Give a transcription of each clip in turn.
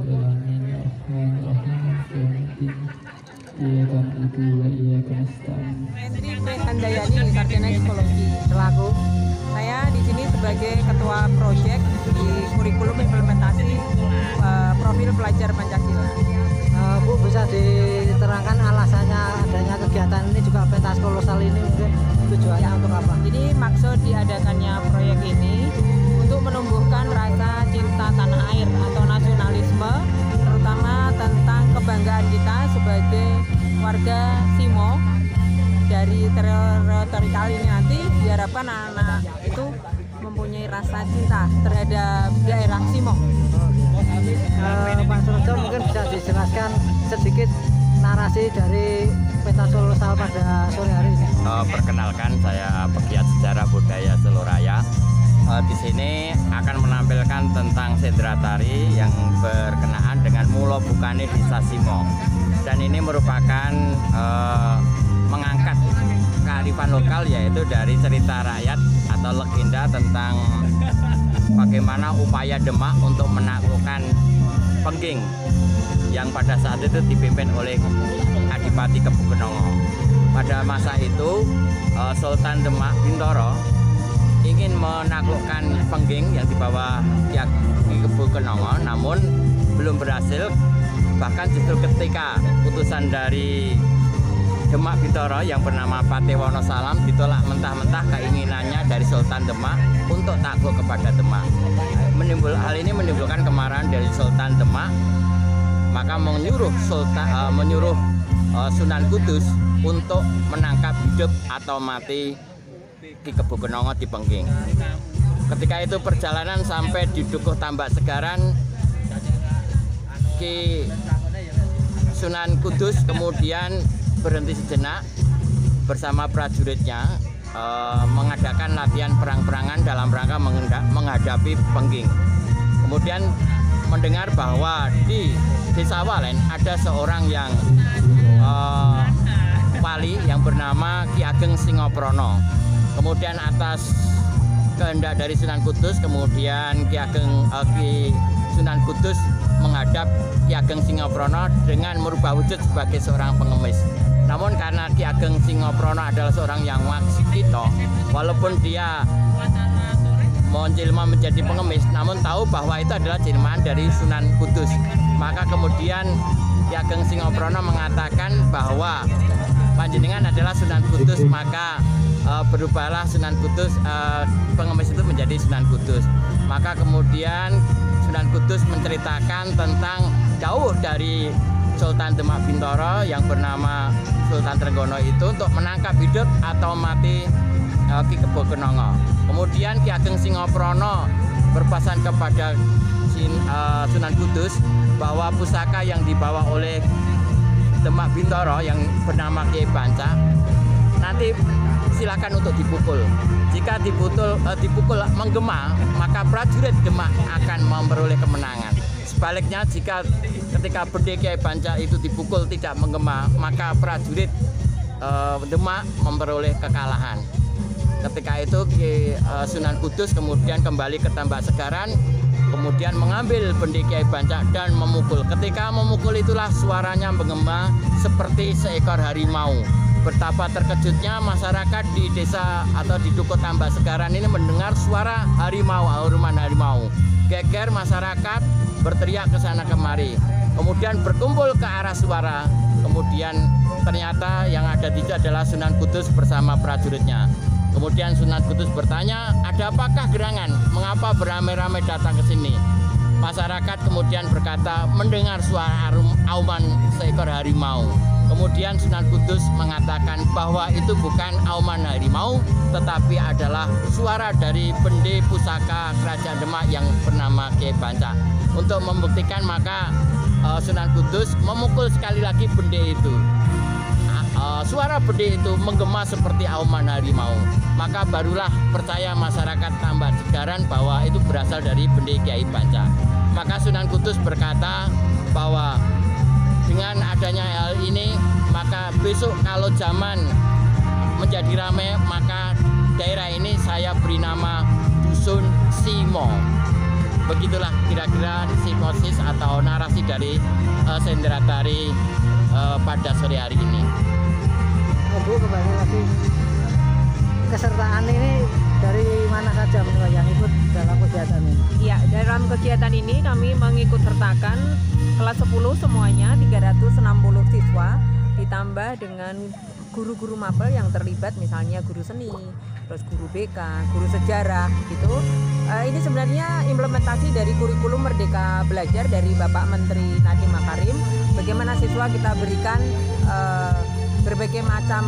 rabbil alamin arrahmanirrahim maliki yaumiddin iyyaka na'budu wa iyyaka nasta'in. Menteri Handayani, sarjana psikologi. Selaku saya di sini sebagai ketua proyek di kurikulum implementasi profil pelajar Pancasila. Bu, bisa diterangkan alasannya adanya kegiatan ini juga pentas kolosal ini mungkin tujuannya untuk apa? Jadi maksud diadakannya proyek ini untuk menumbuhkan rasa cinta tanah air atau nasionalisme, terutama tentang kebanggaan kita sebagai warga Simo. Dari teritorial ini nanti diharapkan anak-anak itu mempunyai rasa cinta terhadap daerah Simo. Pak Surojo mungkin bisa dijelaskan sedikit narasi dari pentas kolosal pada sore hari ini. Perkenalkan, saya pegiat sejarah budaya Seloraya. Di sini akan menampilkan tentang sendera tari yang berkenaan dengan Mulo Bukane Desa Simo. Dan ini merupakan mengangkat kearifan lokal, yaitu dari cerita rakyat atau legenda tentang bagaimana upaya Demak untuk menaklukkan Pengging yang pada saat itu dipimpin oleh Adipati Kebukenongo. Pada masa itu Sultan Demak Bintoro ingin menaklukkan Pengging yang dibawa Ki Kebukenongo, namun belum berhasil. Bahkan justru ketika utusan dari Demak Bintoro yang bernama Patih Wonosalam ditolak mentah-mentah keinginannya dari Sultan Demak untuk takluk kepada Demak. Hal ini menimbulkan kemarahan dari Sultan Demak, maka menyuruh Sunan Kudus untuk menangkap hidup atau mati Ki Kebukenongo di Pengging. Ketika itu perjalanan sampai di Dukuh Tambak Segaran, Ki Sunan Kudus kemudian berhenti sejenak bersama prajuritnya mengadakan latihan perang-perangan dalam rangka menghadapi Pengging. Kemudian mendengar bahwa di Desa Walen ada seorang yang wali yang bernama Ki Ageng Singoprono. Kemudian atas kehendak dari Sunan Kudus, kemudian Ki Sunan Kudus menghadap Ki Ageng Singoprono dengan merubah wujud sebagai seorang pengemis. Namun karena Ki Ageng Singoprono adalah seorang yang waksikito, walaupun dia menjelma menjadi pengemis, namun tahu bahwa itu adalah jelmaan dari Sunan Kudus. Maka kemudian Ki Ageng Singoprono mengatakan bahwa panjenengan adalah Sunan Kudus, maka berubahlah Sunan Kudus, pengemis itu menjadi Sunan Kudus. Maka kemudian Sunan Kudus menceritakan tentang jauh dari Sultan Demak Bintoro yang bernama Sultan Trenggono itu untuk menangkap hidup atau mati Ki Kebukenongo. Kemudian Ki Ageng Singoprono berpesan kepada Sunan Kudus bahwa pusaka yang dibawa oleh Demak Bintoro yang bernama Kiai Banca nanti silakan untuk dipukul. Jika dipukul menggema, maka prajurit Demak akan memperoleh kemenangan. Sebaliknya, jika ketika bendera Kiai Banca itu dipukul tidak menggema, maka prajurit Demak memperoleh kekalahan. Ketika itu Sunan Kudus kemudian kembali ke Tambak Segaran, kemudian mengambil bendera Kiai Banca dan memukul. Ketika memukul itulah suaranya menggema seperti seekor harimau. Betapa terkejutnya masyarakat di desa atau di Dukuh Tambak Segaran ini mendengar suara harimau, auruman harimau. Geger masyarakat berteriak ke sana kemari, kemudian berkumpul ke arah suara. Kemudian ternyata yang ada di situ adalah Sunan Kudus bersama prajuritnya. Kemudian Sunan Kudus bertanya, ada apakah gerangan? Mengapa beramai-ramai datang ke sini? Masyarakat kemudian berkata mendengar suara auman seekor harimau. Kemudian Sunan Kudus mengatakan bahwa itu bukan auman harimau, tetapi adalah suara dari bende pusaka Kerajaan Demak yang bernama Kiai Banca. Untuk membuktikan maka Sunan Kudus memukul sekali lagi bende itu. Suara bende itu menggema seperti auman harimau. Maka barulah percaya masyarakat Tambak Segaran bahwa itu berasal dari bende Kiai Banca. Maka Sunan Kudus berkata bahwa dengan adanya hal ini, maka besok kalau zaman menjadi ramai, maka daerah ini saya beri nama Dusun Simo. begitulah kira-kira psikosis atau narasi dari Sendratari pada sore hari ini. Bu, kembali lagi, kesertaan ini dari mana saja yang ikut dalam kegiatan ini? Ya, dalam kegiatan ini kami mengikut sertakan kelas 10 semuanya 360 siswa, ditambah dengan guru-guru mapel yang terlibat, misalnya guru seni, terus guru BK, guru sejarah gitu. Ini sebenarnya implementasi dari kurikulum Merdeka Belajar dari Bapak Menteri Nadiem Makarim. Bagaimana siswa kita berikan berbagai macam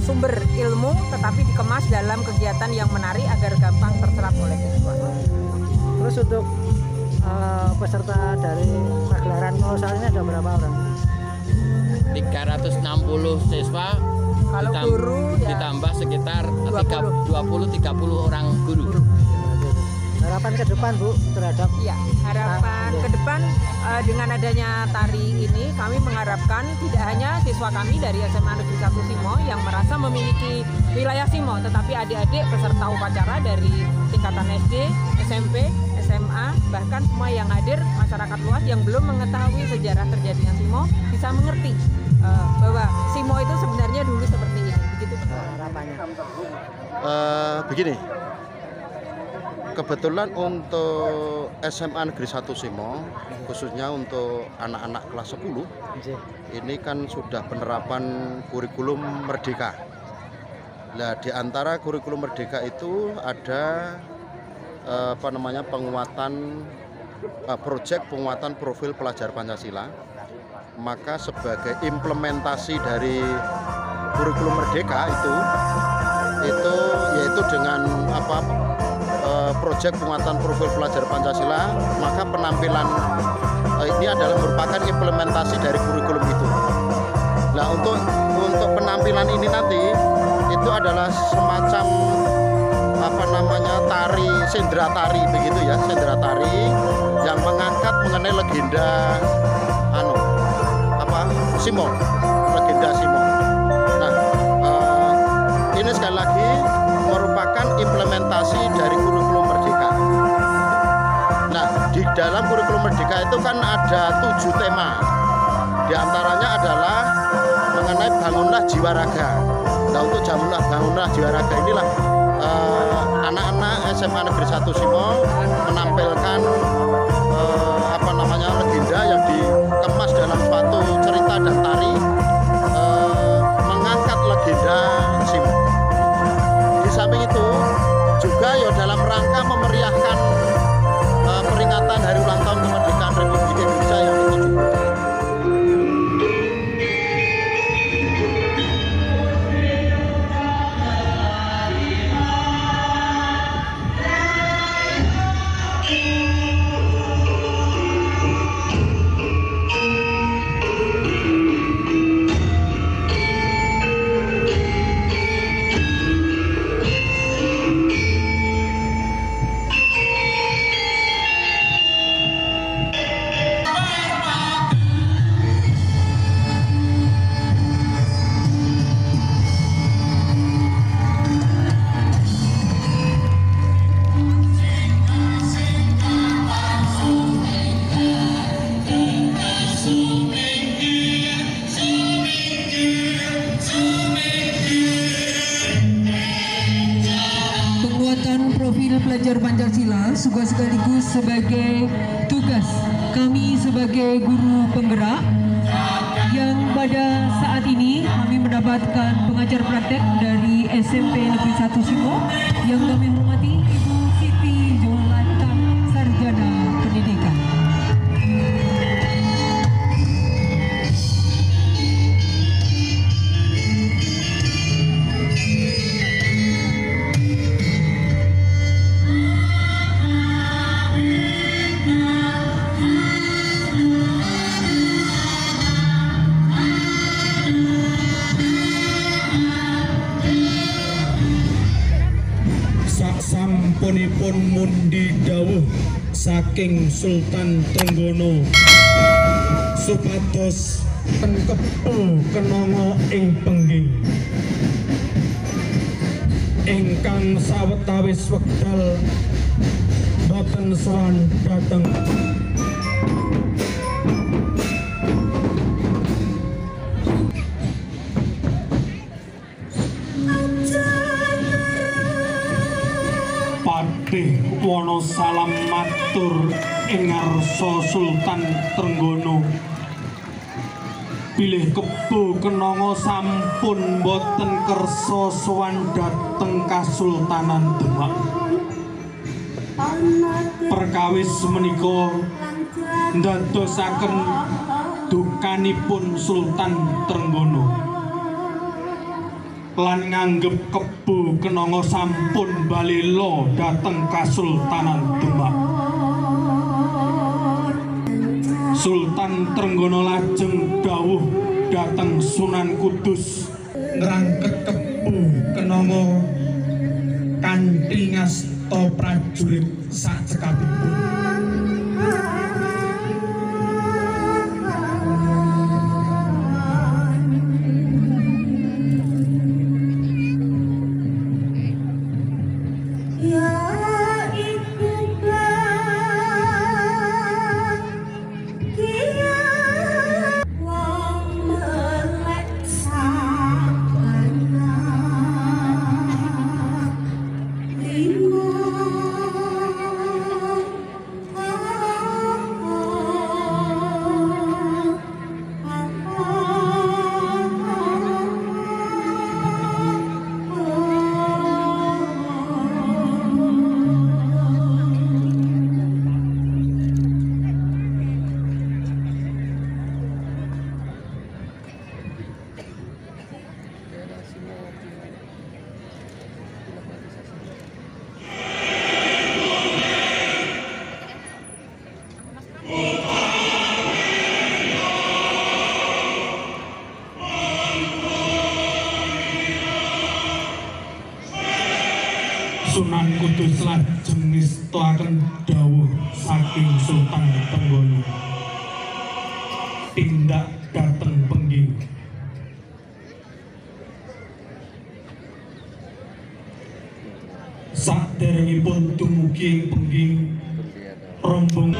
sumber ilmu, tetapi dikemas dalam kegiatan yang menarik agar gampang terserap oleh siswa. Terus untuk peserta dari pagelaran kolosal ini ada berapa orang? 360 siswa, Kalau guru ya ditambah sekitar 20. 20-30 orang guru. Harapan ke depan, Bu, terhadap ya, harapan ke depan dengan adanya tari ini kami mengharapkan tidak hanya siswa kami dari SMA Negeri 1 Simo yang merasa memiliki wilayah Simo, tetapi adik-adik peserta upacara dari tingkatan SD, SMP, SMA, bahkan semua yang hadir, masyarakat luas yang belum mengetahui sejarah terjadinya Simo bisa mengerti bahwa Simo itu sebenarnya dulu seperti ini. Begitu harapannya. Begini, kebetulan untuk SMA Negeri 1 Simo, khususnya untuk anak-anak kelas 10, ini kan sudah penerapan kurikulum Merdeka. Nah, di antara kurikulum Merdeka itu ada penguatan proyek penguatan profil pelajar Pancasila. Maka sebagai implementasi dari kurikulum Merdeka itu yaitu dengan proyek penguatan profil pelajar Pancasila, maka penampilan ini adalah merupakan implementasi dari kurikulum itu. Nah, untuk penampilan ini nanti itu adalah semacam tari, sendratari begitu ya, sendratari yang mengangkat mengenai legenda Simo, legenda Simo. Nah, ini sekali lagi merupakan implementasi dari kurikulum Merdeka. Nah, di dalam kurikulum Merdeka itu kan ada 7 tema. Di antaranya adalah mengenai bangunlah jiwa raga. Nah, untuk bangunlah jiwa raga inilah anak-anak SMA Negeri 1 Simo menampilkan legenda yang dikemas dalam suatu cerita dan tari, mengangkat legenda Simo. Di samping itu juga ya dalam rangka memeriahkan peringatan Hari Ulang Tahun Kemerdekaan Republik Indonesia yang ke-70. Pelajar Pancasila juga sekaligus sebagai tugas kami sebagai guru penggerak yang pada saat ini kami mendapatkan pengajar praktek dari SMP Negeri 1 Simo yang kami hormati Ibu Siti Jolanta, Sarjana Pendidikan. Sampunipun mundi dawuh saking Sultan Trenggono supados kepu kenanga ing pengging ingkang sawetawis wekdal boten sowan dateng. Patih Wonosalam matur ing ngarsa Sultan Trenggono. Bilih kebo kenanga sampun boten kersa sowan dhateng Kasultanan Demak. Perkawis menika ndadosaken dukanipun Sultan Trenggono lan nganggep kebo kenanga sampun balela dhateng Kasultanan Demak. Sultan Trenggono lajeng dawuh dhateng Sunan Kudus ngrangket kebo kenanga kanthi ngasta prajurit sak cekapipun. Sunan Kudus lajeng nistoaken dawuh saking Sultan Trenggono. Tindak dhateng pengging. Saderengipun dumugi ing pengging rombong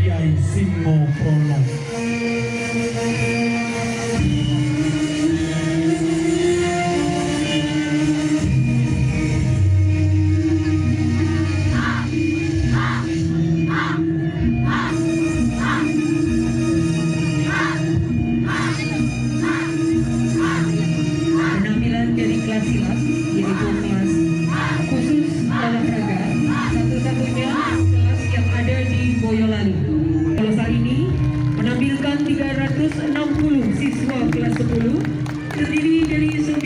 Kyai Singoprono. Penampilan dari kelas silat yaitu kelas khusus olahraga satu-satunya kelas yang ada di Boyolali. Kalau saat ini menampilkan 360 siswa kelas 10 terdiri dari 9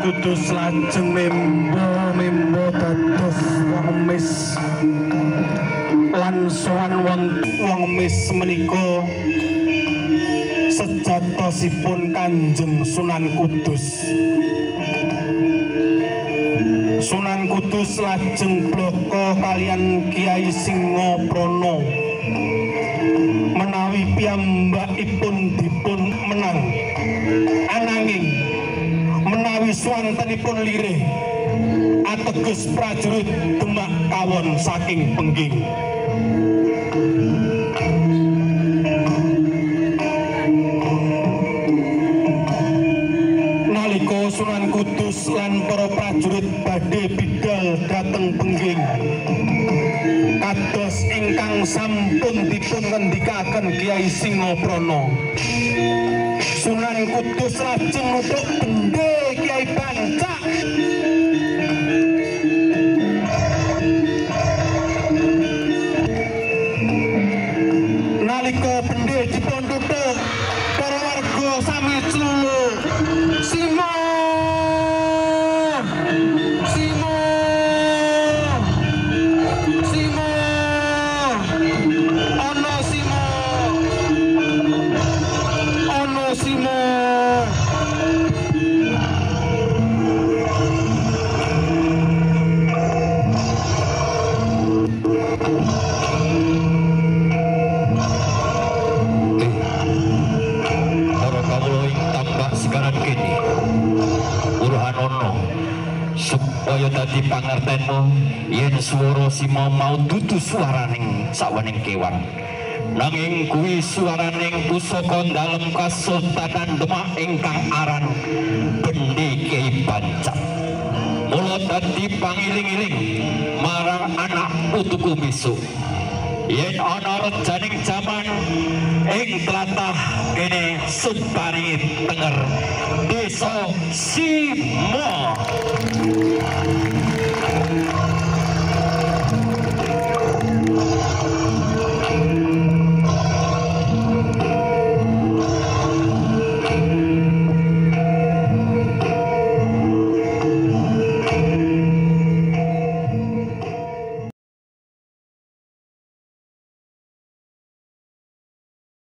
Kudus lajeng membo dados wong emis lan sowan wong emis menika sejatosipun Kanjeng Sunan Kudus. Sunan Kudus lajeng bloko kalian Kyai Singoprono menawi piyambakipun dipun menang ananging menawi swantenipun lirih ateges prajurit Demak kawon saking Pengging. Nalika Sunan Kudus lan para prajurit badhe bidhal dhateng Pengging, kados ingkang sampun dipun ngendikaken Kyai Singoprana, Sunan Kudus lajeng nuthuk bendhe Kyai Bancak. Nalika bendhe dipun tuthuk, para warga sami celuluk, Simo, Simo, Simo, ana Simo, ana Simo. Para kawula ing tambak sekarang kini uruhan ono supaya dadi pangertenmu yen swara Sima mau dudu swaraning sawening kewan, nanging kuwi swaraning pusaka dalem Kasultanan Demak ingkang aran Bendhe Kyai Bancak. Mula dadi pangiling-iling marang anak putuku besok, yen ana rejaning jaman ing tlatah kene Suparingit Tenger, Desa Simo.